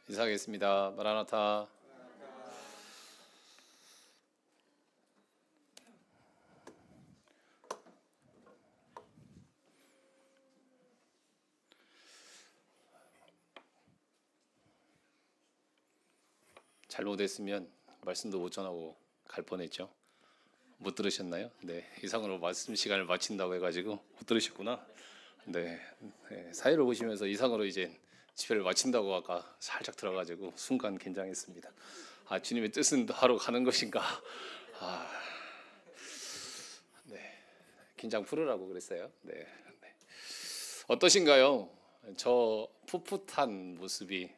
인사하겠습니다. 마라나타. 잘못했으면 말씀도 못 전하고 갈 뻔했죠. 못 들으셨나요? 네, 이상으로 말씀 시간을 마친다고 해가지고 못 들으셨구나. 네, 사회를 보시면서 이상으로 이제 집회를 마친다고 아까 살짝 들어가지고 순간 긴장했습니다. 아, 주님의 뜻은 하러 가는 것인가? 아, 네, 긴장 풀으라고 그랬어요. 네. 어떠신가요? 저 풋풋한 모습이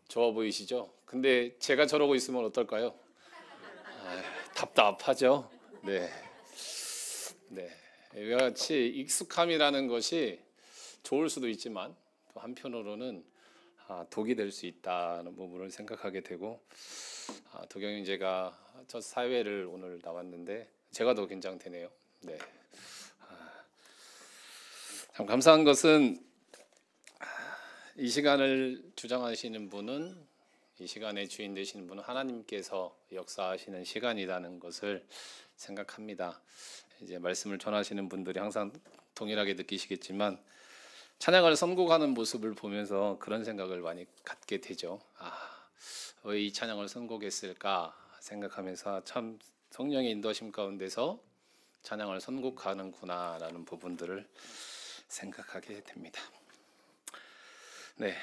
좋아 보이시죠? 근데 제가 저러고 있으면 어떨까요? 답답하죠. 네, 이와 같이 익숙함이라는 것이 좋을 수도 있지만 또 한편으로는 독이 될 수 있다는 부분을 생각하게 되고, 도경영제가 첫 사회를 오늘 나왔는데 제가 더 긴장되네요. 네, 참 감사한 것은 이 시간을 주장하시는 분은, 이 시간의 주인 되시는 분은 하나님께서 역사하시는 시간이라는 것을 생각합니다. 이제 말씀을 전하시는 분들이 항상 동일하게 느끼시겠지만 찬양을 선곡하는 모습을 보면서 그런 생각을 많이 갖게 되죠. 왜 이 찬양을 선곡했을까 생각하면서 참 성령의 인도하심 가운데서 찬양을 선곡하는구나라는 부분들을 생각하게 됩니다. 네,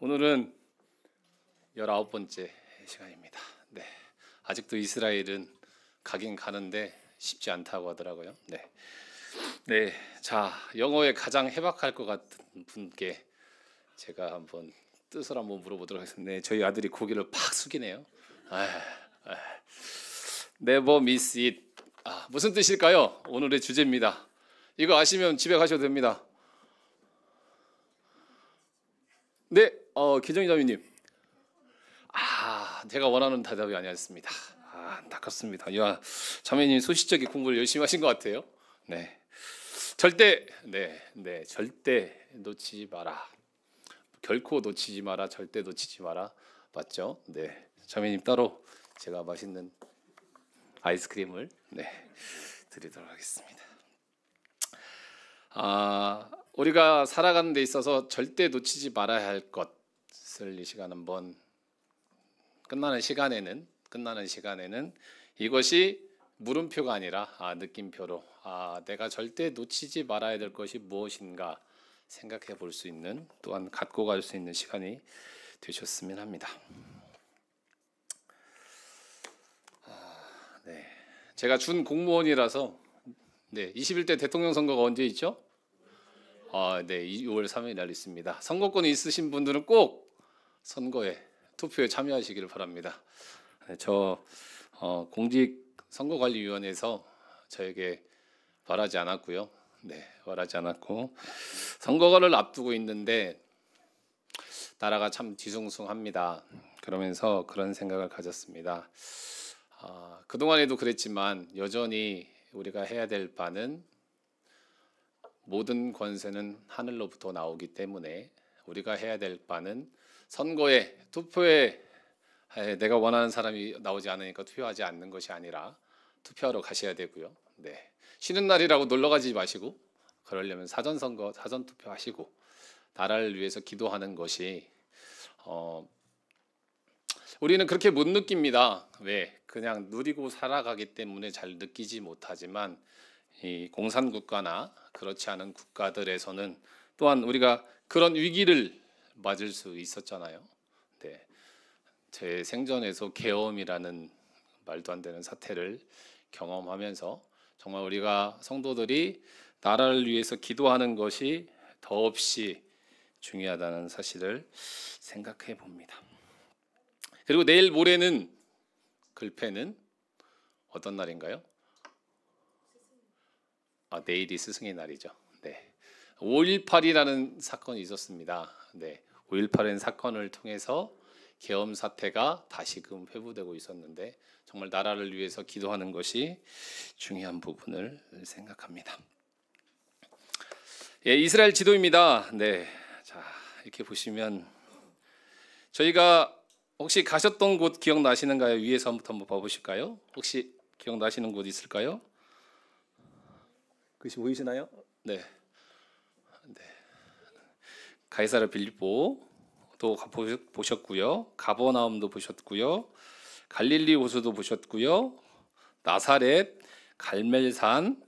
오늘은 19번째 시간입니다. 네, 아직도 이스라엘은 가긴 가는데 쉽지 않다고 하더라고요. 네, 자, 영어에 가장 해박할 것 같은 분께 제가 한번 뜻을 한번 물어보도록 하겠습니다. 네, 저희 아들이 고개를 팍 숙이네요. Never miss it. 무슨 뜻일까요? 오늘의 주제입니다. 이거 아시면 집에 가셔도 됩니다. 네, 기정이 자매님. 제가 원하는 대답이 아니었습니다. 안타깝습니다. 야, 자매님 소시적인 공부를 열심히 하신 것 같아요. 네, 절대, 절대 놓치지 마라. 결코 놓치지 마라. 절대 놓치지 마라. 맞죠? 네, 자매님 따로 제가 맛있는 아이스크림을 드리도록 하겠습니다. 우리가 살아가는 데 있어서 절대 놓치지 말아야 할 것을 이 시간 한번 끝나는 시간에는 이것이 물음표가 아니라 느낌표로 내가 절대 놓치지 말아야 될 것이 무엇인가 생각해 볼 수 있는, 또한 갖고 갈 수 있는 시간이 되셨으면 합니다. 네, 제가 준 공무원이라서 21대 대통령 선거가 언제 있죠? 네, 2월 3일 날 있습니다. 선거권이 있으신 분들은 꼭 선거에 투표에 참여하시기를 바랍니다. 저 공직선거관리위원회에서 저에게 말하지 않았고요. 말하지 않았고, 선거를 앞두고 있는데 나라가 참 뒤숭숭합니다. 그러면서 그런 생각을 가졌습니다. 그동안에도 그랬지만 여전히 우리가 해야 될 바는, 모든 권세는 하늘로부터 나오기 때문에 우리가 해야 될 바는 선거에, 투표에 내가 원하는 사람이 나오지 않으니까 투표하지 않는 것이 아니라 투표하러 가셔야 되고요. 쉬는 날이라고 놀러 가지 마시고, 그러려면 사전선거, 사전투표 하시고 나라를 위해서 기도하는 것이, 우리는 그렇게 못 느낍니다. 왜? 그냥 누리고 살아가기 때문에 잘 느끼지 못하지만 이 공산국가나 그렇지 않은 국가들에서는 또한 우리가 그런 위기를 맞을 수 있었잖아요. 제 생전에서 계엄이라는 말도 안 되는 사태를 경험하면서 정말 우리가 성도들이 나라를 위해서 기도하는 것이 더없이 중요하다는 사실을 생각해 봅니다. 그리고 내일 모레는, 글패는 어떤 날인가요? 내일이 스승의 날이죠. 5.18이라는 사건이 있었습니다. 5.18은 사건을 통해서 계엄 사태가 다시금 회부되고 있었는데 정말 나라를 위해서 기도하는 것이 중요한 부분을 생각합니다. 이스라엘 지도입니다. 자, 이렇게 보시면 저희가 혹시 가셨던 곳 기억나시는가요? 위에서 한번 봐보실까요? 혹시 기억나시는 곳 있을까요? 그것이 보이시나요? 네. 가이사랴 빌립보도 보셨고요. 가버나움도 보셨고요. 갈릴리 호수도 보셨고요. 나사렛, 갈멜산,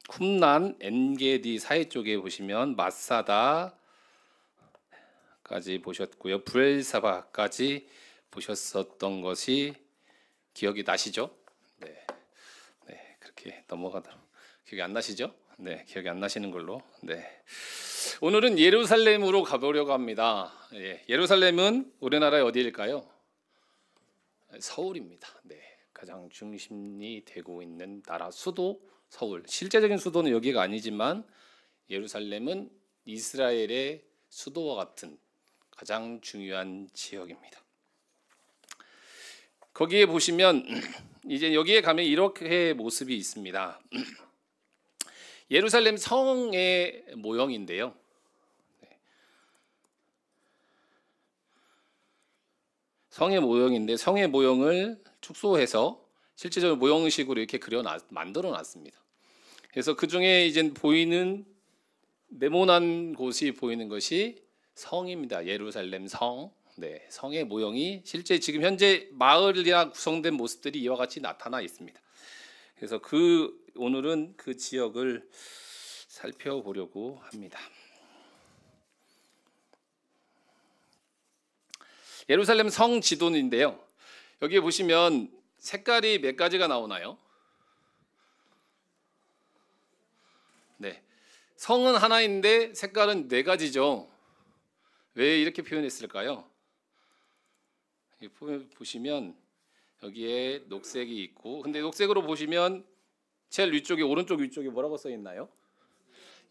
쿰란, 엔게디 사이 쪽에 보시면 마사다까지 보셨고요. 브엘사바까지 보셨었던 것이 기억이 나시죠? 네, 그렇게 넘어가도록. 기억이 안 나시죠? 네, 기억이 안 나시는 걸로. 네, 오늘은 예루살렘으로 가보려고 합니다. 예루살렘은 우리나라의 어디일까요? 서울입니다. 네, 가장 중심이 되고 있는 나라 수도 서울. 실제적인 수도는 여기가 아니지만 예루살렘은 이스라엘의 수도와 같은 가장 중요한 지역입니다. 거기에 보시면 이제 여기에 가면 이렇게 모습이 있습니다. 예루살렘 성의 모형인데요. 성의 모형인데 성의 모형을 축소해서 실제적으로 모형식으로 이렇게 만들어 놨습니다. 그래서 그 중에 이제 보이는 네모난 곳이 보이는 것이 성입니다. 예루살렘 성. 네, 성의 모형이 실제 지금 현재 마을이랑 구성된 모습들이 이와 같이 나타나 있습니다. 그래서 오늘은 그 지역을 살펴보려고 합니다. 예루살렘 성 지도인데요. 여기에 보시면 색깔이 몇 가지가 나오나요? 네, 성은 하나인데 색깔은 네 가지죠. 왜 이렇게 표현했을까요? 보시면 여기에 녹색이 있고, 근데 녹색으로 보시면 제일 위쪽에 오른쪽 위쪽에 뭐라고 써 있나요?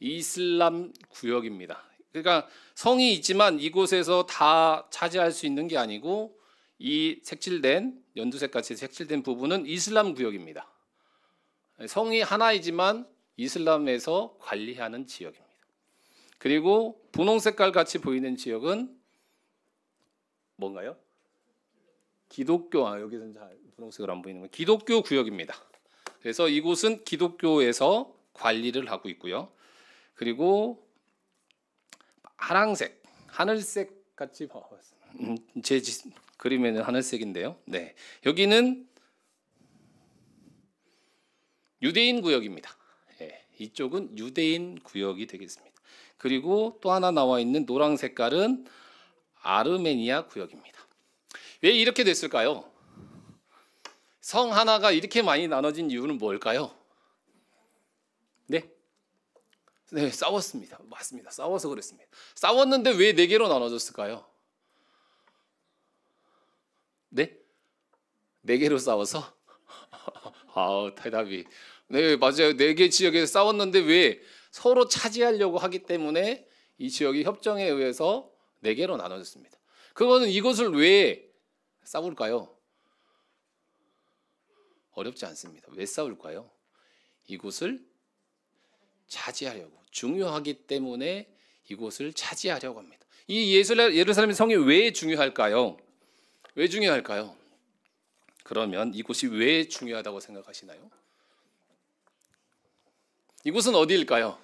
이슬람 구역입니다. 그러니까 성이 있지만 이곳에서 다 차지할 수 있는 게 아니고 이 색칠된 연두색 같이 색칠된 부분은 이슬람 구역입니다. 성이 하나이지만 이슬람에서 관리하는 지역입니다. 그리고 분홍 색깔 같이 보이는 지역은 뭔가요? 기독교. 여기서는 잘 분홍색으로 안 보이는 건 기독교 구역입니다. 그래서 이곳은 기독교에서 관리를 하고 있고요. 그리고 파랑색, 하늘색 같이 제 그림에는 하늘색인데요. 네, 여기는 유대인 구역입니다. 네, 이쪽은 유대인 구역이 되겠습니다. 그리고 또 하나 나와 있는 노란 색깔은 아르메니아 구역입니다. 왜 이렇게 됐을까요? 성 하나가 이렇게 많이 나눠진 이유는 뭘까요? 네, 싸웠습니다. 맞습니다. 싸워서 그랬습니다. 싸웠는데 왜 네 개로 나눠졌을까요? 네? 네 개로 싸워서? 대답이 네, 맞아요. 네 개 지역에서 싸웠는데 왜 서로 차지하려고 하기 때문에 이 지역이 협정에 의해서 네 개로 나눠졌습니다. 그거는 이것을 왜 싸울까요? 어렵지 않습니다. 왜 싸울까요? 이곳을 차지하려고, 중요하기 때문에 이곳을 차지하려고 합니다. 이 예루살렘 성이 왜 중요할까요? 왜 중요할까요? 그러면 이곳이 왜 중요하다고 생각하시나요? 이곳은 어디일까요?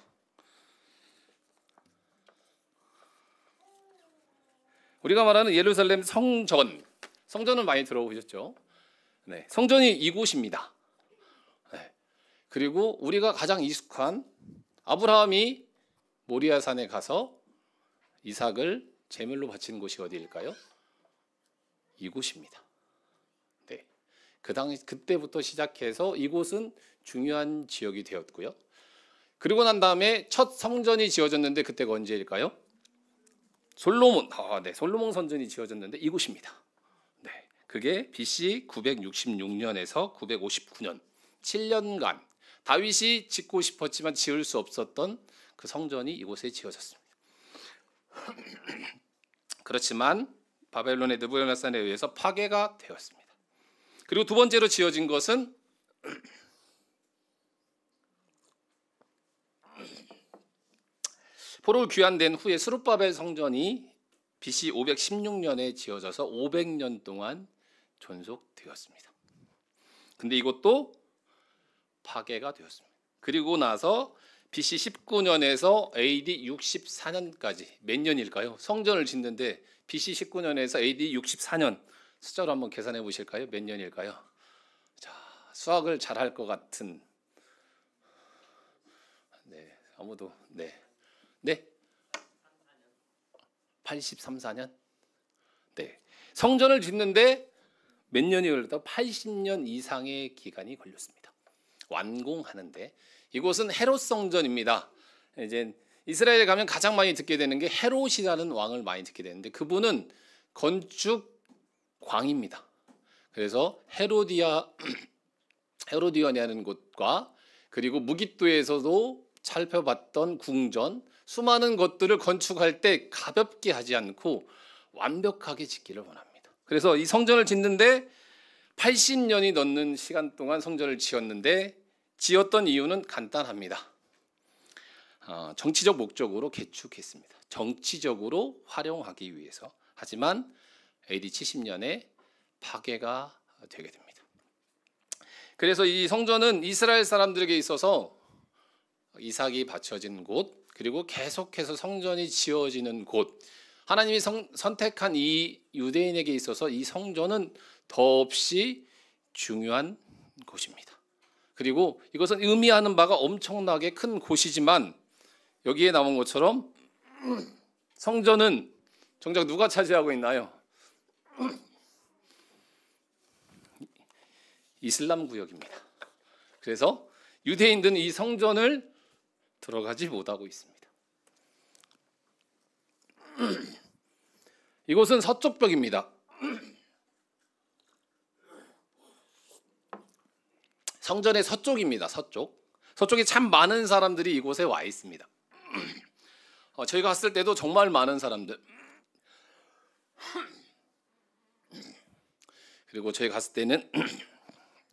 우리가 말하는 예루살렘 성전은 많이 들어보셨죠? 네, 성전이 이곳입니다. 네, 그리고 우리가 가장 익숙한 아브라함이 모리아산에 가서 이삭을 제물로 바친 곳이 어디일까요? 이곳입니다. 네, 그때부터 시작해서 이곳은 중요한 지역이 되었고요. 그리고 난 다음에 첫 성전이 지어졌는데 그때가 언제일까요? 솔로몬 성전이 지어졌는데 이곳입니다. 네, 그게 BC 966년에서 959년 7년간 다윗이 짓고 싶었지만 지을 수 없었던 그 성전이 이곳에 지어졌습니다. 그렇지만 바벨론의 느부갓네살에 의해서 파괴가 되었습니다. 그리고 두 번째로 지어진 것은 포로 귀환된 후에 스룹바벨 성전이 BC 516년에 지어져서 500년 동안 존속되었습니다. 근데 이것도 파괴가 되었습니다. 그리고 나서 BC 19년에서 AD 64년까지 몇 년일까요? 성전을 짓는데 BC 19년에서 AD 64년 숫자로 한번 계산해 보실까요? 몇 년일까요? 자, 수학을 잘할 것 같은 아무도 네 83, 4년. 네, 성전을 짓는데 몇 년이 걸렸다? 80년 이상의 기간이 걸렸습니다. 완공하는데 이곳은 헤롯 성전입니다. 이제 이스라엘에 가면 가장 많이 듣게 되는 게 헤롯이라는 왕을 많이 듣게 되는데 그분은 건축 광입니다. 그래서 헤로디아냐는 곳과 그리고 무깃도에서도 살펴봤던 궁전, 수많은 것들을 건축할 때 가볍게 하지 않고 완벽하게 짓기를 원합니다. 그래서 이 성전을 짓는데 80년이 넘는 시간 동안 성전을 지었는데 지었던 이유는 간단합니다. 정치적 목적으로 개축했습니다. 정치적으로 활용하기 위해서. 하지만 AD 70년에 파괴가 되게 됩니다. 그래서 이 성전은 이스라엘 사람들에게 있어서 이삭이 바쳐진 곳, 그리고 계속해서 성전이 지어지는 곳, 하나님이 선택한 이 유대인에게 있어서 이 성전은 더없이 중요한 곳입니다. 그리고 이것은 의미하는 바가 엄청나게 큰 곳이지만 여기에 나온 것처럼 성전은 정작 누가 차지하고 있나요? 이슬람 구역입니다. 그래서 유대인들은 이 성전을 들어가지 못하고 있습니다. 이곳은 서쪽 벽입니다. 성전의 서쪽입니다. 서쪽에 참 많은 사람들이 이곳에 와 있습니다. 저희가 갔을 때도 정말 많은 사람들. 그리고 저희 갔을 때는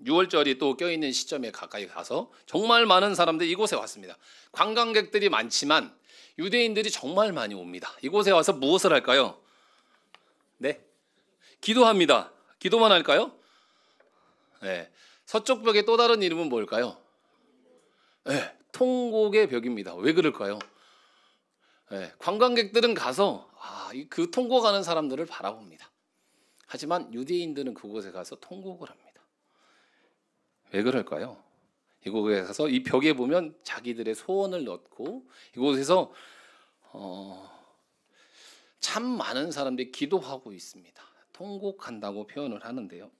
6월절이 또 껴있는 시점에 가까이 가서 정말 많은 사람들이 이곳에 왔습니다. 관광객들이 많지만 유대인들이 정말 많이 옵니다. 이곳에 와서 무엇을 할까요? 네, 기도합니다. 기도만 할까요? 네, 서쪽 벽의 또 다른 이름은 뭘까요? 네, 통곡의 벽입니다. 왜 그럴까요? 네, 관광객들은 가서 그 통곡하는 사람들을 바라봅니다. 하지만 유대인들은 그곳에 가서 통곡을 합니다. 왜 그럴까요? 이곳에 가서 이 벽에 보면 자기들의 소원을 넣고 이곳에서 참 많은 사람들이 기도하고 있습니다. 통곡한다고 표현을 하는데요.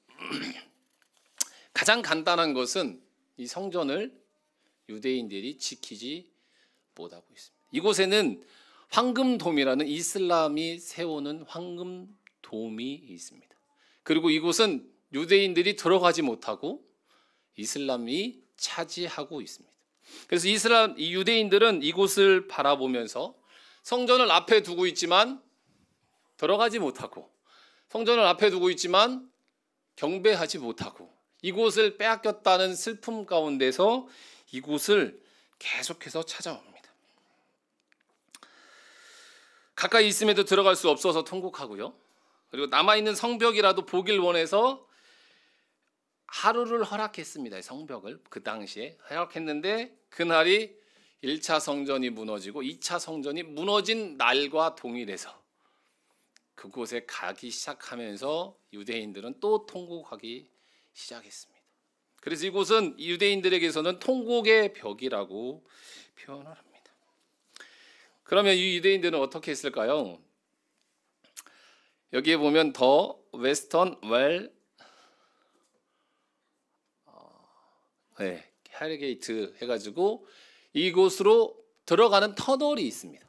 가장 간단한 것은 이 성전을 유대인들이 지키지 못하고 있습니다. 이곳에는 황금돔이라는 이슬람이 세우는 황금돔이 있습니다. 그리고 이곳은 유대인들이 들어가지 못하고 이슬람이 차지하고 있습니다. 그래서 이 유대인들은 이곳을 바라보면서 성전을 앞에 두고 있지만 들어가지 못하고 성전을 앞에 두고 있지만 경배하지 못하고 이곳을 빼앗겼다는 슬픔 가운데서 이곳을 계속해서 찾아옵니다. 가까이 있음에도 들어갈 수 없어서 통곡하고요. 그리고 남아있는 성벽이라도 보길 원해서 하루를 허락했습니다. 성벽을 그 당시에 허락했는데 그날이 1차 성전이 무너지고 2차 성전이 무너진 날과 동일해서 그곳에 가기 시작하면서 유대인들은 또 통곡하기 시작했습니다. 그래서 이곳은 유대인들에게서는 통곡의 벽이라고 표현을 합니다. 그러면 이 유대인들은 어떻게 했을까요? 여기에 보면 더 웨스턴 웰 헤르게이트 해가지고 이곳으로 들어가는 터널이 있습니다.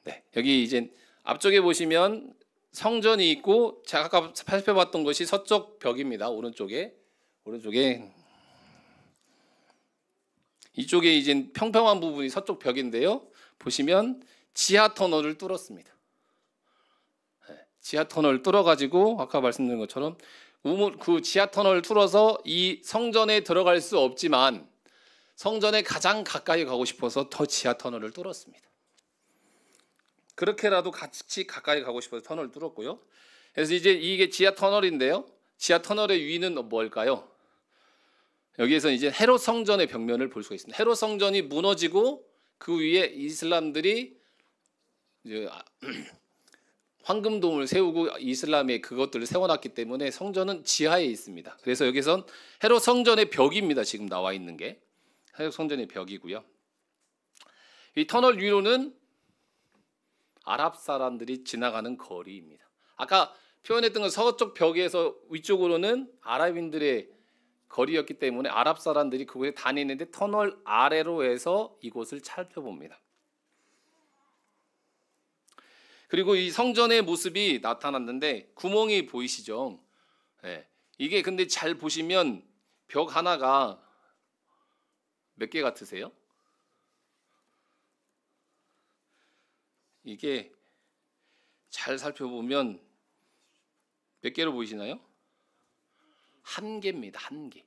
네, 여기 이제 앞쪽에 보시면 성전이 있고 제가 아까 살펴봤던 것이 서쪽 벽입니다. 오른쪽에 이쪽에 이제 평평한 부분이 서쪽 벽인데요. 보시면 지하 터널을 뚫었습니다. 네, 지하 터널을 뚫어가지고 아까 말씀드린 것처럼 그 지하 터널을 뚫어서 이 성전에 들어갈 수 없지만 성전에 가장 가까이 가고 싶어서 더 지하 터널을 뚫었습니다. 그렇게라도 같이 가까이 가고 싶어서 터널을 뚫었고요. 그래서 이제 이게 지하 터널인데요. 지하 터널의 위는 뭘까요? 여기에서 이제 헤롯 성전의 벽면을 볼 수가 있습니다. 헤롯 성전이 무너지고 그 위에 이슬람들이 이제 황금돔을 세우고 이슬람의 그것들을 세워놨기 때문에 성전은 지하에 있습니다. 그래서 여기선 헤롯 성전의 벽입니다. 지금 나와 있는 게 헤롯 성전의 벽이고요. 이 터널 위로는 아랍 사람들이 지나가는 거리입니다. 아까 표현했던 건 서쪽 벽에서 위쪽으로는 아랍인들의 거리였기 때문에 아랍 사람들이 그곳에 다니는데 터널 아래로 해서 이곳을 살펴봅니다. 그리고 이 성전의 모습이 나타났는데 구멍이 보이시죠? 네. 이게 근데 잘 보시면 벽 하나가 몇 개 같으세요? 이게 잘 살펴보면 몇 개로 보이시나요? 한 개입니다. 한 개.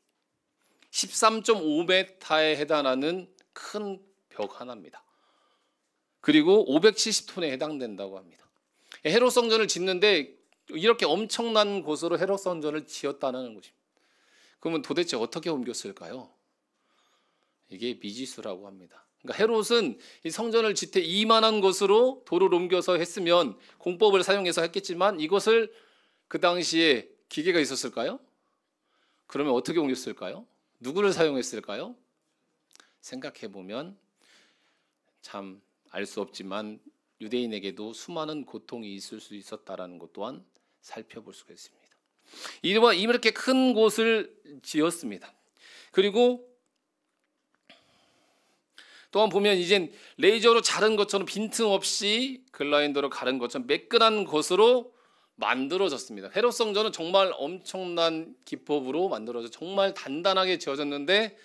13.5m에 해당하는 큰 벽 하나입니다. 그리고 570톤에 해당된다고 합니다. 헤롯 성전을 짓는데 이렇게 엄청난 곳으로 헤롯 성전을 지었다는 것입니다. 그러면 도대체 어떻게 옮겼을까요? 이게 미지수라고 합니다. 그러니까 헤롯은 이 성전을 짓되 이만한 곳으로 돌을 옮겨서 했으면 공법을 사용해서 했겠지만 이것을 그 당시에 기계가 있었을까요? 그러면 어떻게 옮겼을까요? 누구를 사용했을까요? 생각해 보면 참 알 수 없지만 유대인에게도 수많은 고통이 있을 수 있었다라는 것 또한 살펴볼 수가 있습니다. 이렇게 큰 곳을 지었습니다. 그리고 또한 보면 이젠 레이저로 자른 것처럼 빈틈없이 글라인더로 가른 것처럼 매끈한 것으로 만들어졌습니다. 헤롯 성전은 정말 엄청난 기법으로 만들어져 정말 단단하게 지어졌는데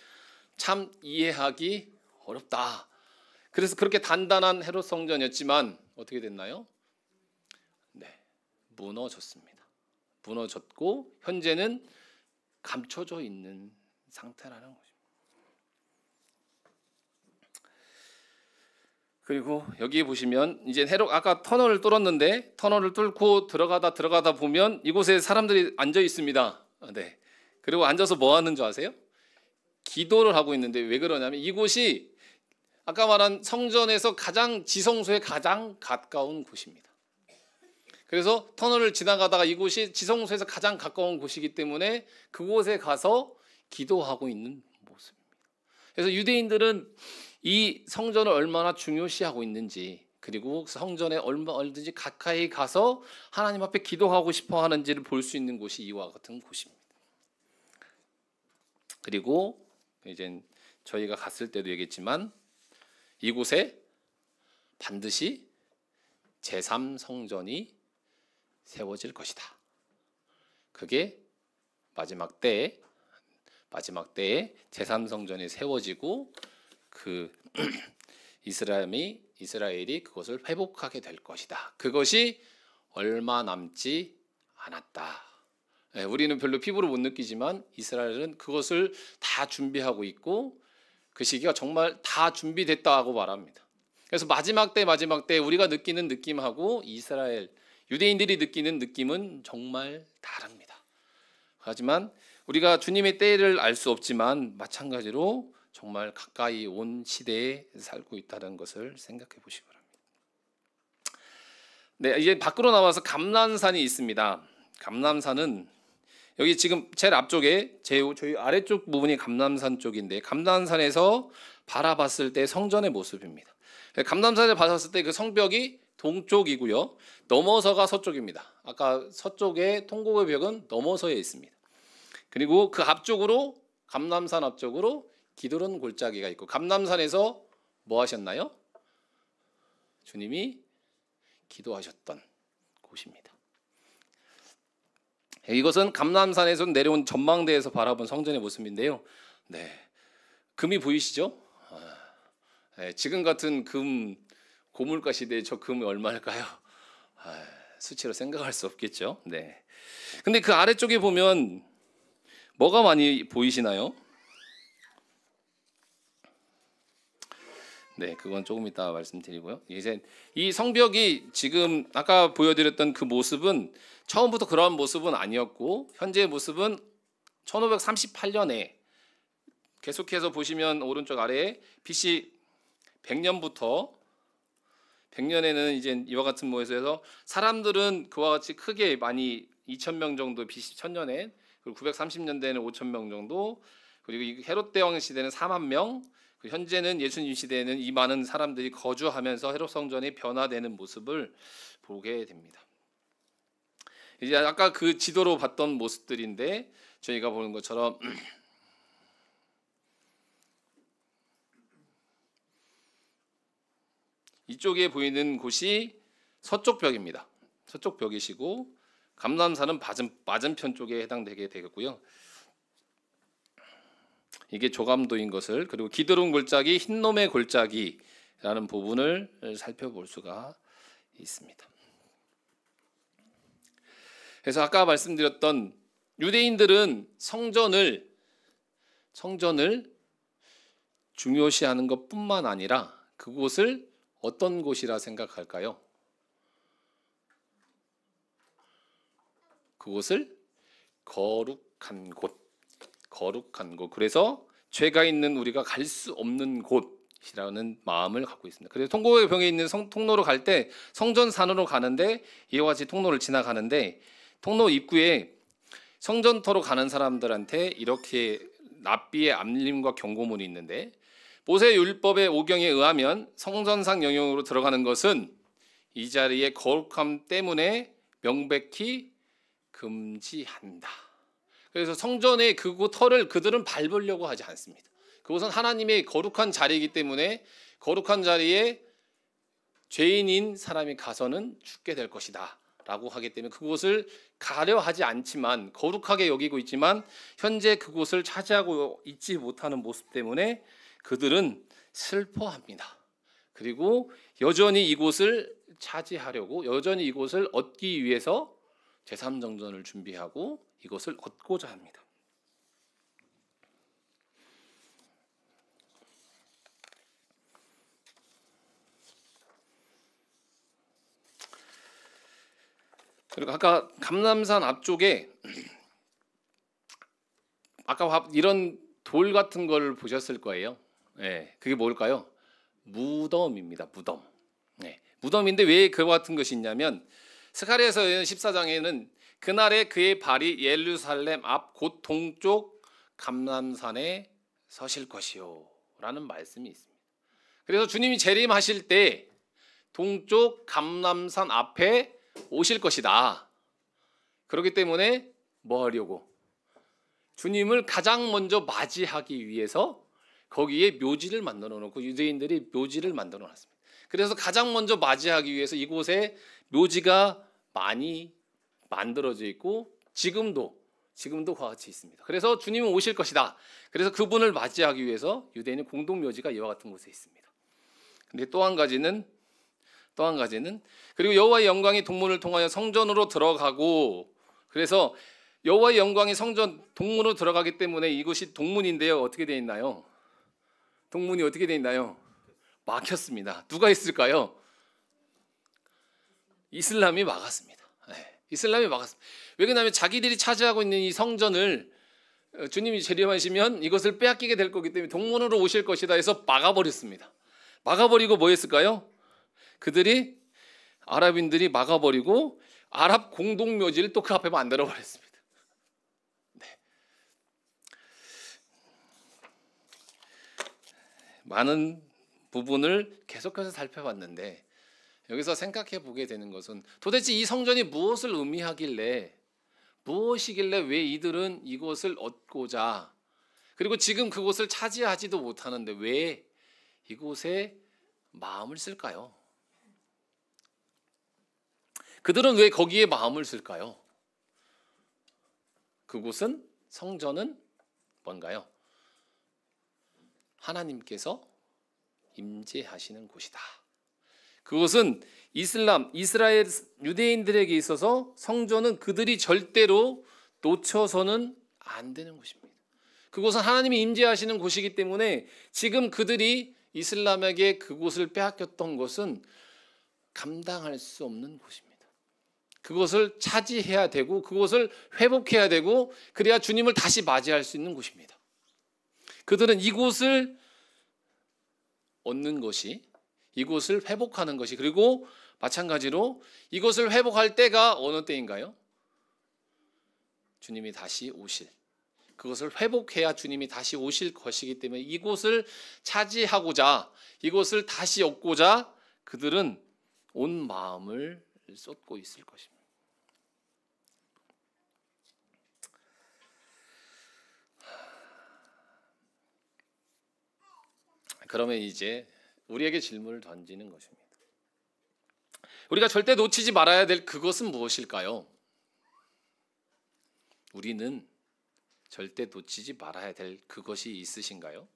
참 이해하기 어렵다. 그래서 그렇게 단단한 헤롯 성전이었지만 어떻게 됐나요? 네, 무너졌습니다. 무너졌고 현재는 감춰져 있는 상태라는 거죠. 그리고 여기 보시면 이제 헤롯 아까 터널을 뚫었는데 터널을 뚫고 들어가다 보면 이곳에 사람들이 앉아 있습니다. 네. 그리고 앉아서 뭐 하는 줄 아세요? 기도를 하고 있는데 왜 그러냐면 이곳이 아까 말한 성전에서 지성소에 가장 가까운 곳입니다. 그래서 터널을 지나가다가 이곳이 지성소에서 가장 가까운 곳이기 때문에 그곳에 가서 기도하고 있는 모습입니다. 그래서 유대인들은 이 성전을 얼마나 중요시하고 있는지 그리고 성전에 얼마든지 가까이 가서 하나님 앞에 기도하고 싶어 하는지를 볼 수 있는 곳이 이와 같은 곳입니다. 그리고 이제 저희가 갔을 때도 얘기했지만 이곳에 반드시 제3성전이 세워질 것이다. 그게 마지막 때에 제3성전이 세워지고 그 이스라엘이 그것을 회복하게 될 것이다. 그것이 얼마 남지 않았다. 우리는 별로 피부로 못 느끼지만 이스라엘은 그것을 다 준비하고 있고 그 시기가 정말 다 준비됐다고 말합니다. 그래서 마지막 때 우리가 느끼는 느낌하고 이스라엘 유대인들이 느끼는 느낌은 정말 다릅니다. 하지만 우리가 주님의 때를 알 수 없지만 마찬가지로 정말 가까이 온 시대에 살고 있다는 것을 생각해 보시기 바랍니다. 네, 이제 밖으로 나와서 감람산이 있습니다. 감람산은 여기 지금 제일 앞쪽에 저희 아래쪽 부분이 감람산 쪽인데 감람산에서 바라봤을 때 성전의 모습입니다. 감람산을 봤을 때 그 성벽이 동쪽이고요. 넘어서가 서쪽입니다. 아까 서쪽에 통곡의 벽은 넘어서에 있습니다. 그리고 그 앞쪽으로 감람산 앞쪽으로 기드론 골짜기가 있고 감람산에서 뭐 하셨나요? 주님이 기도하셨던 곳입니다. 이것은 감람산에서 내려온 전망대에서 바라본 성전의 모습인데요. 네, 금이 보이시죠? 네, 지금 같은 금 고물가 시대에 저 금이 얼마일까요? 수치로 생각할 수 없겠죠. 네. 근데 그 아래쪽에 보면 뭐가 많이 보이시나요? 네, 그건 조금 이따 말씀드리고요. 이제 이 성벽이 지금 아까 보여드렸던 그 모습은 처음부터 그런 모습은 아니었고 현재의 모습은 1538년에 계속해서 보시면 오른쪽 아래에 BC 100년부터 100년에는 이제 이와 같은 모습에서 사람들은 그와 같이 크게 많이 2,000명 정도 BC 1000년에 그리고 930년대에는 5,000명 정도 그리고 이 헤롯 대왕 시대는 4만 명 현재는 예수님 시대에는 이 많은 사람들이 거주하면서 헤롯 성전이 변화되는 모습을 보게 됩니다. 이제 아까 그 지도로 봤던 모습들인데 저희가 보는 것처럼 이쪽에 보이는 곳이 서쪽 벽입니다. 서쪽 벽이시고 감람산은 맞은편 쪽에 해당되게 되겠고요. 이게 조감도인 것을 그리고 기드론 골짜기 흰놈의 골짜기라는 부분을 살펴볼 수가 있습니다. 그래서 아까 말씀드렸던 유대인들은 성전을 중요시하는 것뿐만 아니라 그곳을 어떤 곳이라 생각할까요? 그곳을 거룩한 곳. 그래서 죄가 있는 우리가 갈 수 없는 곳이라는 마음을 갖고 있습니다. 그래서 통곡의 병에 있는 통로로 갈 때 성전산으로 가는데 이와 같이 통로를 지나가는데 통로 입구에 성전터로 가는 사람들한테 이렇게 납비의 암림과 경고문이 있는데 모세 율법의 5경에 의하면 성전상 영역으로 들어가는 것은 이 자리의 거룩함 때문에 명백히 금지한다. 그래서 성전의 그곳 터를 그들은 밟으려고 하지 않습니다. 그곳은 하나님의 거룩한 자리이기 때문에 거룩한 자리에 죄인인 사람이 가서는 죽게 될 것이다 라고 하기 때문에 그곳을 가려 하지 않지만 거룩하게 여기고 있지만 현재 그곳을 차지하고 있지 못하는 모습 때문에 그들은 슬퍼합니다. 그리고 여전히 이곳을 차지하려고 여전히 이곳을 얻기 위해서 제3정전을 준비하고 이것을 얻고자 합니다. 그리고 아까 감람산 앞쪽에 아까 이런 돌 같은 걸 보셨을 거예요. 네, 그게 뭘까요? 무덤입니다. 무덤. 네, 무덤인데 왜 그와 같은 것이 있냐면 스가랴서 14장에는 그날에 그의 발이 예루살렘 앞 곧 동쪽 감람산에 서실 것이요 라는 말씀이 있습니다. 그래서 주님이 재림하실 때 동쪽 감람산 앞에 오실 것이다. 그렇기 때문에 뭐 하려고? 주님을 가장 먼저 맞이하기 위해서 거기에 묘지를 만들어 놓고 유대인들이 묘지를 만들어 놨습니다. 그래서 가장 먼저 맞이하기 위해서 이곳에 묘지가 많이 만들어져 있고 지금도 그와 같이 있습니다. 그래서 주님은 오실 것이다. 그래서 그분을 맞이하기 위해서 유대인의 공동 묘지가 이와 같은 곳에 있습니다. 근데 또 한 가지는 그리고 여호와의 영광이 동문을 통하여 성전으로 들어가고 그래서 여호와의 영광이 성전 동문으로 들어가기 때문에 이곳이 동문인데요. 어떻게 되어 있나요? 동문이 어떻게 되어 있나요? 막혔습니다. 누가 있을까요? 이슬람이 막았습니다. 네, 이슬람이 막았습니다. 왜 그러냐면 자기들이 차지하고 있는 이 성전을 주님이 재림하시면 이것을 빼앗기게 될 거기 때문에 동문으로 오실 것이다 해서 막아버렸습니다. 막아버리고 뭐 했을까요? 그들이 아랍인들이 막아버리고 아랍 공동묘지를 또 그 앞에 만들어버렸습니다. 네. 많은 부분을 계속해서 살펴봤는데 여기서 생각해 보게 되는 것은 도대체 이 성전이 무엇을 의미하길래 무엇이길래 왜 이들은 이곳을 얻고자 그리고 지금 그곳을 차지하지도 못하는데 왜 이곳에 마음을 쓸까요? 그들은 왜 거기에 마음을 쓸까요? 그곳은 성전은 뭔가요? 하나님께서 임재하시는 곳이다. 그것은 이스라엘 유대인들에게 있어서 성전은 그들이 절대로 놓쳐서는 안 되는 곳입니다. 그곳은 하나님이 임재하시는 곳이기 때문에 지금 그들이 이슬람에게 그곳을 빼앗겼던 것은 감당할 수 없는 곳입니다. 그것을 차지해야 되고 그것을 회복해야 되고 그래야 주님을 다시 맞이할 수 있는 곳입니다. 그들은 이곳을 얻는 것이, 이곳을 회복하는 것이, 그리고 마찬가지로 이것을 회복할 때가 어느 때인가요? 주님이 다시 오실, 그것을 회복해야 주님이 다시 오실 것이기 때문에 이곳을 차지하고자, 이곳을 다시 얻고자 그들은 온 마음을 쏟고 있을 것입니다. 그러면 이제 우리에게 질문을 던지는 것입니다. 우리가 절대 놓치지 말아야 될 그것은 무엇일까요? 우리는 절대 놓치지 말아야 될 그것이 있으신가요?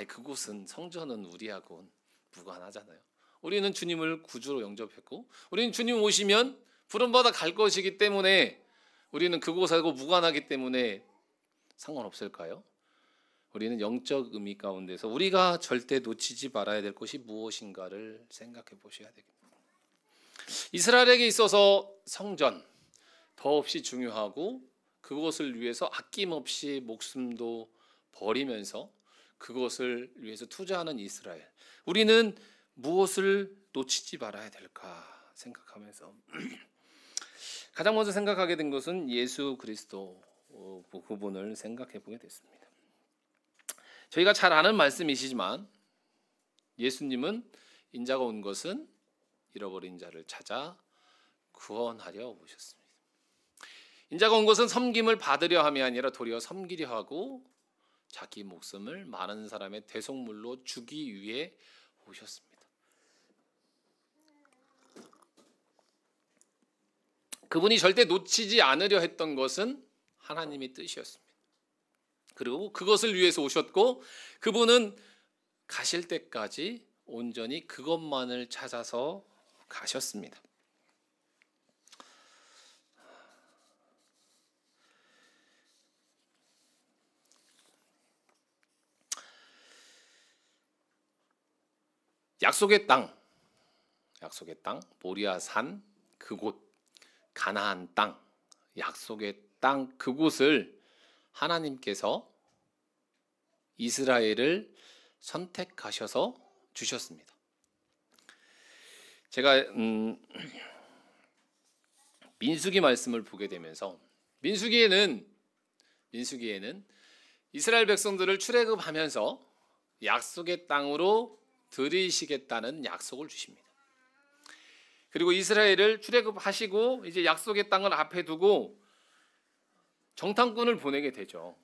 그곳은, 성전은 우리하고는 무관하잖아요. 우리는 주님을 구주로 영접했고 우리는 주님 오시면 부름받아 갈 것이기 때문에 우리는 그곳하고 무관하기 때문에 상관없을까요? 우리는 영적 의미 가운데서 우리가 절대 놓치지 말아야 될 것이 무엇인가를 생각해 보셔야 되겠습니다. 이스라엘에게 있어서 성전 더없이 중요하고 그것을 위해서 아낌없이 목숨도 버리면서 그것을 위해서 투자하는 이스라엘. 우리는 무엇을 놓치지 말아야 될까 생각하면서 가장 먼저 생각하게 된 것은 예수 그리스도 그분을 생각해 보게 됐습니다. 저희가 잘 아는 말씀이시지만 예수님은 인자가 온 것은 잃어버린 자를 찾아 구원하려 오셨습니다. 인자가 온 것은 섬김을 받으려 함이 아니라 도리어 섬기려 하고 자기 목숨을 많은 사람의 대속물로 주기 위해 오셨습니다. 그분이 절대 놓치지 않으려 했던 것은 하나님의 뜻이었습니다. 그리고 그것을 위해서 오셨고 그분은 가실 때까지 온전히 그것만을 찾아서 가셨습니다. 약속의 땅, 모리아 산 그곳, 가나안 땅, 약속의 땅 그곳을 하나님께서 이스라엘을 선택하셔서 주셨습니다. 제가 민수기 말씀을 보게 되면서 민수기에는 이스라엘 백성들을 출애굽하면서 약속의 땅으로 들이시겠다는 약속을 주십니다. 그리고 이스라엘을 출애굽하시고 이제 약속의 땅을 앞에 두고 정탐꾼을 보내게 되죠.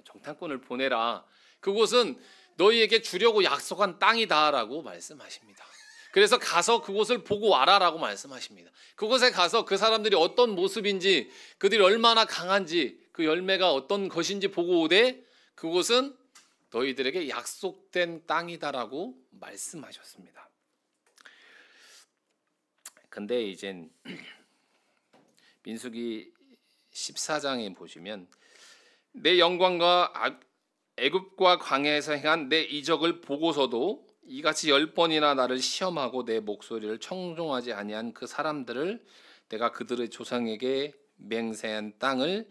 정탐꾼을 보내라. 그곳은 너희에게 주려고 약속한 땅이다라고 말씀하십니다. 그래서 가서 그곳을 보고 와라라고 말씀하십니다. 그곳에 가서 그 사람들이 어떤 모습인지, 그들이 얼마나 강한지, 그 열매가 어떤 것인지 보고 오되 그곳은 너희들에게 약속된 땅이다라고 말씀하셨습니다. 근데 이젠 민수기 14장에 보시면 내 영광과 애굽과 광야에서 행한 내 이적을 보고서도 이같이 10번이나 나를 시험하고 내 목소리를 청종하지 아니한 그 사람들을 내가 그들의 조상에게 맹세한 땅을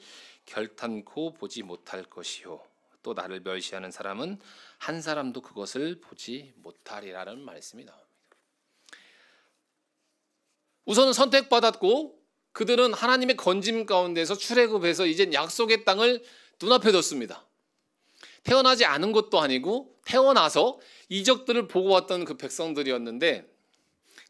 결탄코 보지 못할 것이요 또 나를 멸시하는 사람은 한 사람도 그것을 보지 못하리라는 말씀이 나옵니다. 우선은 선택받았고 그들은 하나님의 건짐 가운데서 출애굽해서 이젠 약속의 땅을 눈앞에 뒀습니다. 태어나지 않은 것도 아니고 태어나서 이적들을 보고 왔던 그 백성들이었는데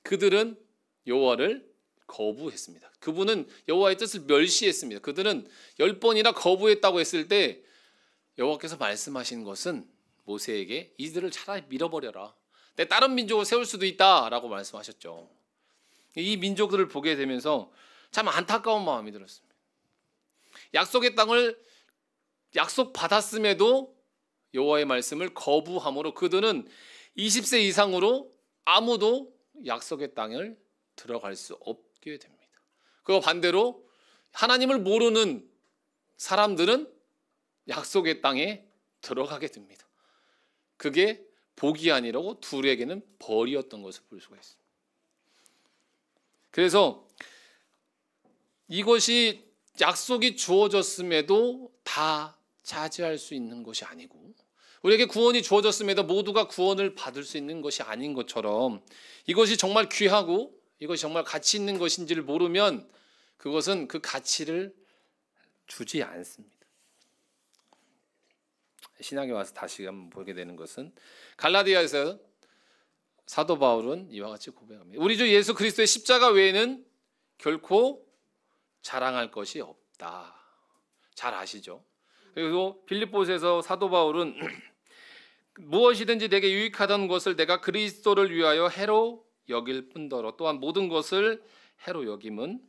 그들은 여호와를 거부했습니다. 그분은 여호와의 뜻을 멸시했습니다. 그들은 10번이나 거부했다고 했을 때 여호와께서 말씀하신 것은 모세에게 이들을 차라리 밀어버려라. 내 다른 민족을 세울 수도 있다라고 말씀하셨죠. 이 민족들을 보게 되면서 참 안타까운 마음이 들었습니다. 약속의 땅을 약속받았음에도 여호와의 말씀을 거부함으로 그들은 20세 이상으로 아무도 약속의 땅을 들어갈 수 없게 됩니다. 그와 반대로 하나님을 모르는 사람들은 약속의 땅에 들어가게 됩니다. 그게 복이 아니라고 둘에게는 벌이었던 것을 볼 수가 있습니다. 그래서 이것이 약속이 주어졌음에도 다 차지할 수 있는 것이 아니고, 우리에게 구원이 주어졌음에도 모두가 구원을 받을 수 있는 것이 아닌 것처럼, 이것이 정말 귀하고 이것이 정말 가치 있는 것인지를 모르면 그것은 그 가치를 주지 않습니다. 신약에 와서 다시 한번 보게 되는 것은, 갈라디아에서 사도 바울은 이와 같이 고백합니다. 우리 주 예수 그리스도의 십자가 외에는 결코 자랑할 것이 없다. 잘 아시죠? 그리고 빌립보서에서 사도 바울은 무엇이든지 내게 유익하던 것을 내가 그리스도를 위하여 해로 여길 뿐더러 또한 모든 것을 해로 여김은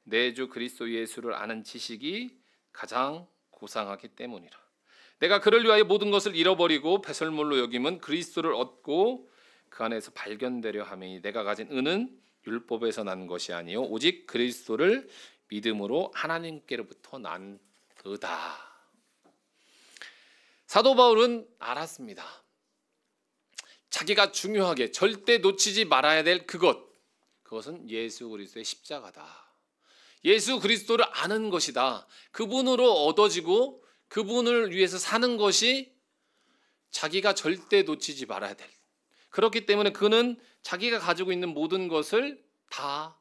내 주 그리스도 예수를 아는 지식이 가장 고상하기 때문이라. 내가 그를 위하여 모든 것을 잃어버리고 배설물로 여김은 그리스도를 얻고 그 안에서 발견되려 하매니 내가 가진 은은 율법에서 난 것이 아니요 오직 그리스도를 믿음으로 하나님께로부터 난 의다. 사도 바울은 알았습니다. 자기가 중요하게 절대 놓치지 말아야 될 그것은 예수 그리스도의 십자가다. 예수 그리스도를 아는 것이다. 그분으로 얻어지고 그분을 위해서 사는 것이 자기가 절대 놓치지 말아야 될. 그렇기 때문에 그는 자기가 가지고 있는 모든 것을 다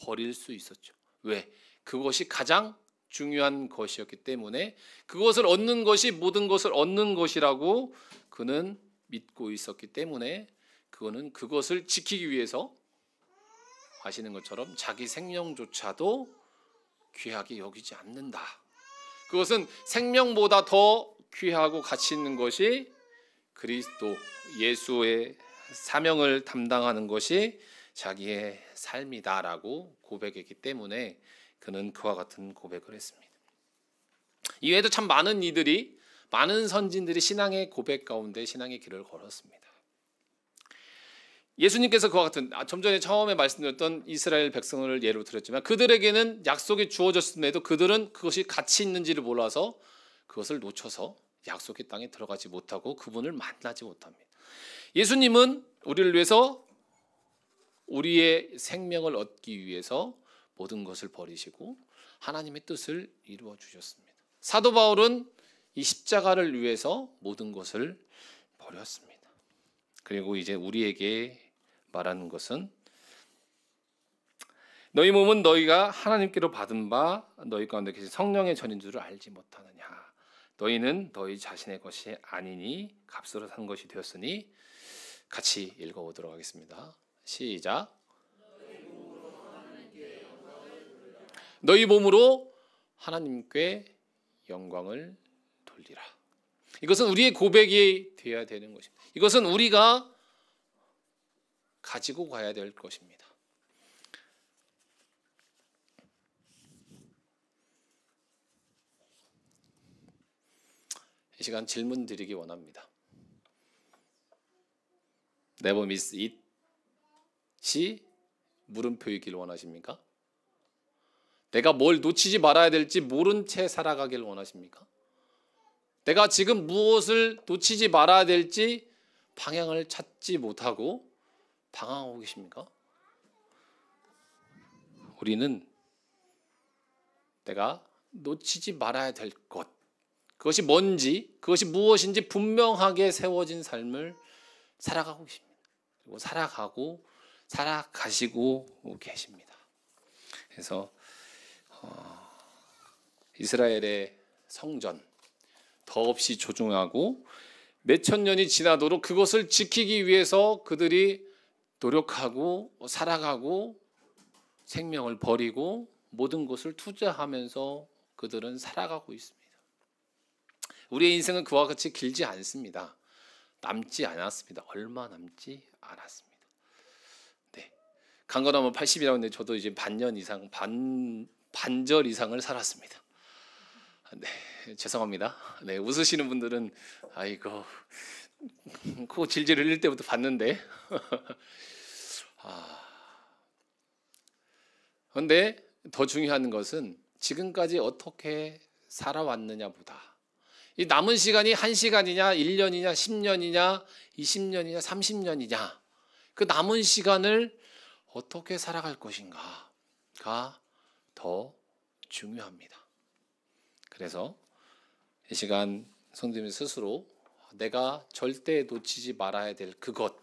버릴 수 있었죠. 왜? 그것이 가장 중요한 것이었기 때문에, 그것을 얻는 것이 모든 것을 얻는 것이라고 그는 믿고 있었기 때문에, 그거는 그것을 지키기 위해서 아시는 것처럼 자기 생명조차도 귀하게 여기지 않는다. 그것은 생명보다 더 귀하고 가치 있는 것이 그리스도 예수의 사명을 담당하는 것이 자기의 삶이다라고 고백했기 때문에 그는 그와 같은 고백을 했습니다. 이외에도 참 많은 이들이, 많은 선진들이 신앙의 고백 가운데 신앙의 길을 걸었습니다. 예수님께서 그와 같은, 좀 전에 처음에 말씀드렸던 이스라엘 백성을 예로 들었지만, 그들에게는 약속이 주어졌음에도 그들은 그것이 가치 있는지를 몰라서 그것을 놓쳐서 약속의 땅에 들어가지 못하고 그분을 만나지 못합니다. 예수님은 우리를 위해서 우리의 생명을 얻기 위해서 모든 것을 버리시고 하나님의 뜻을 이루어 주셨습니다. 사도 바울은 이 십자가를 위해서 모든 것을 버렸습니다. 그리고 이제 우리에게 말하는 것은, 너희 몸은 너희가 하나님께로 받은 바 너희 가운데 계신 성령의 전인 줄을 알지 못하느냐. 너희는 너희 자신의 것이 아니니 값으로 산 것이 되었으니. 같이 읽어보도록 하겠습니다. 시작. 너희 몸으로 하나님께 영광을 돌리라. 이것은 우리의 고백이 되어야 되는 것입니다. 이것은 우리가 가지고 가야 될 것입니다. 이 시간 질문 드리기 원합니다. Never miss it이 물음표이길 원하십니까? 내가 뭘 놓치지 말아야 될지 모른 채 살아가길 원하십니까? 내가 지금 무엇을 놓치지 말아야 될지 방향을 찾지 못하고 방황하고 계십니까? 우리는 내가 놓치지 말아야 될 것, 그것이 뭔지, 그것이 무엇인지 분명하게 세워진 삶을 살아가고 계십니다. 그리고 살아가시고 계십니다. 그래서 이스라엘의 성전 더없이 조중하고 몇천 년이 지나도록 그것을 지키기 위해서 그들이 노력하고 살아가고 생명을 버리고 모든 것을 투자하면서 그들은 살아가고 있습니다. 우리의 인생은 그와 같이 길지 않습니다. 남지 않았습니다. 얼마 남지 않았습니다. 네, 강건하면 80이라고 했는데 저도 이제 반절 이상을 살았습니다. 네, 죄송합니다. 네, 웃으시는 분들은 아이고 코 질질 흘릴 때부터 봤는데 그런데 더 중요한 것은 지금까지 어떻게 살아왔느냐보다 이 남은 시간이 1시간이냐, 1년이냐, 10년이냐, 20년이냐, 30년이냐, 그 남은 시간을 어떻게 살아갈 것인가가 더 중요합니다. 그래서 이 시간 성도님 스스로 내가 절대 놓치지 말아야 될 그것,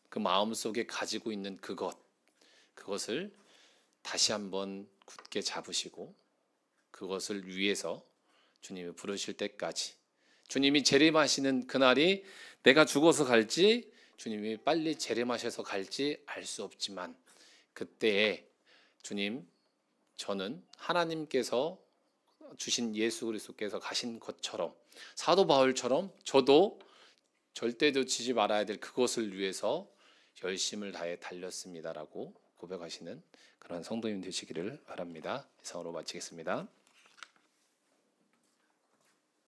그 마음속에 가지고 있는 그것을 다시 한번 굳게 잡으시고 그것을 위해서 주님이 부르실 때까지, 주님이 재림하시는 그날이 내가 죽어서 갈지 주님이 빨리 재림하셔서 갈지 알 수 없지만, 그때에 주님, 저는 하나님께서 주신 예수 그리스도께서 가신 것처럼, 사도 바울처럼 저도 절대 놓치지 말아야 될 그것을 위해서 열심을 다해 달렸습니다라고 고백하시는 그런 성도님 되시기를 바랍니다. 이상으로 마치겠습니다.